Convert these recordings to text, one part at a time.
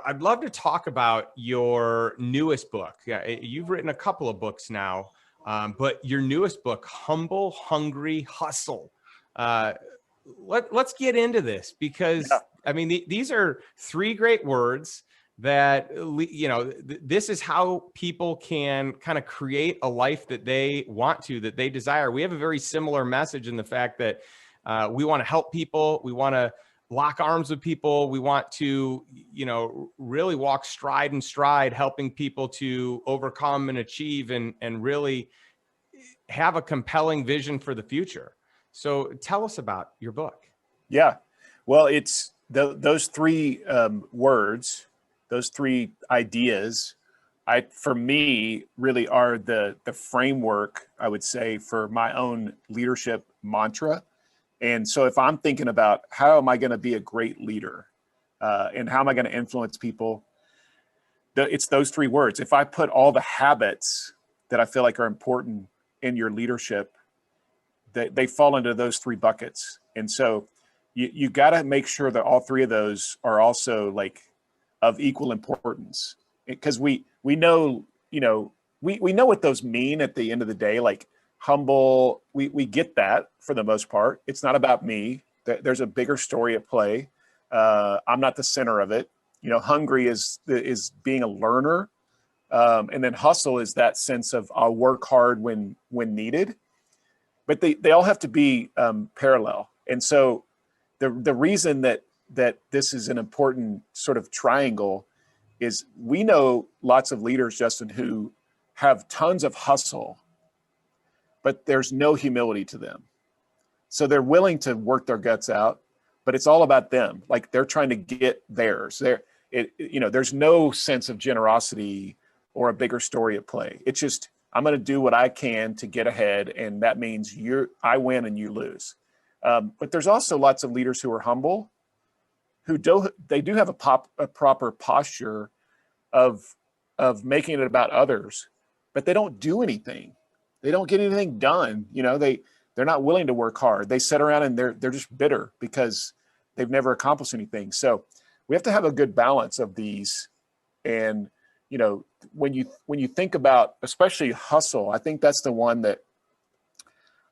I'd love to talk about your newest book. Yeah, you've written a couple of books now, but your newest book, Humble, Hungry, Hustle. Let's get into this because, Yeah. I mean, these are three great words that, this is how people can kind of create a life that they want to, that they desire. We have a very similar message in the fact that we want to help people. We want to lock arms with people. We want to, really walk stride and stride, helping people to overcome and achieve and really have a compelling vision for the future. So tell us about your book. Yeah. Well, it's those three words, those three ideas, for me, really are the framework, I would say, for my own leadership mantra. And so if I'm thinking about how am I going to be a great leader and how am I going to influence people, it's those three words. If I put all the habits that I feel like are important in your leadership, they fall into those three buckets. And so you got to make sure that all three of those are also like of equal importance, because we know, we know what those mean at the end of the day. Like humble, we get that for the most part. It's not about me. There's a bigger story at play. I'm not the center of it. Hungry is being a learner. And then hustle is that sense of I'll work hard when needed. But they all have to be parallel. And so the reason that this is an important sort of triangle is we know lots of leaders, Justin, who have tons of hustle, but there's no humility to them. So they're willing to work their guts out, but it's all about them. Like they're trying to get theirs. There's no sense of generosity or a bigger story at play. It's just, I'm going to do what I can to get ahead. And that means I win and you lose. But there's also lots of leaders who are humble, who do have a proper posture of making it about others, but they don't do anything. They don't get anything done. They're not willing to work hard. They sit around and they're just bitter because they've never accomplished anything. So we have to have a good balance of these. And when you think about especially hustle, I think that's the one that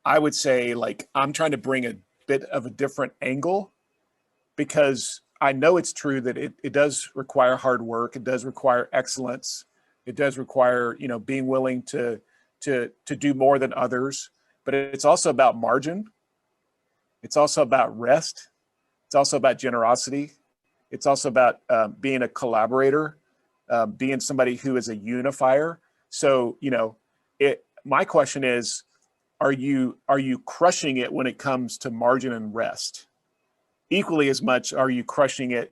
I would say, like, I'm trying to bring a bit of a different angle, because I know it's true that it does require hard work. It does require excellence. It does require, being willing to do more than others, but it's also about margin. It's also about rest. It's also about generosity. It's also about being a collaborator, being somebody who is a unifier. So, my question is, are you crushing it when it comes to margin and rest? Equally as much, are you crushing it,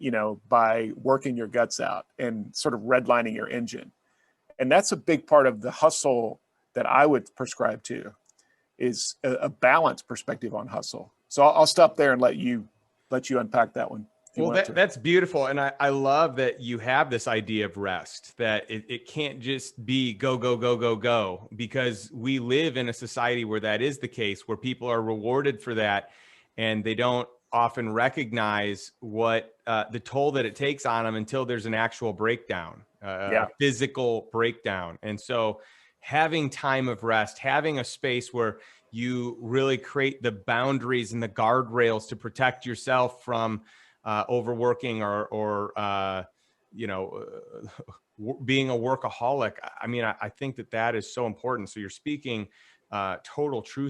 by working your guts out and sort of redlining your engine? And that's a big part of the hustle that I would prescribe to, is a balanced perspective on hustle. So I'll stop there and let you unpack that one. Well, that's beautiful. And I love that you have this idea of rest, that it can't just be go, go, go, go, go, because we live in a society where that is the case, where people are rewarded for that. And they don't often recognize what the toll that it takes on them until there's an actual breakdown, a physical breakdown. And so having time of rest, having a space where you really create the boundaries and the guardrails to protect yourself from overworking or being a workaholic. I mean, I think that is so important. So you're speaking total truth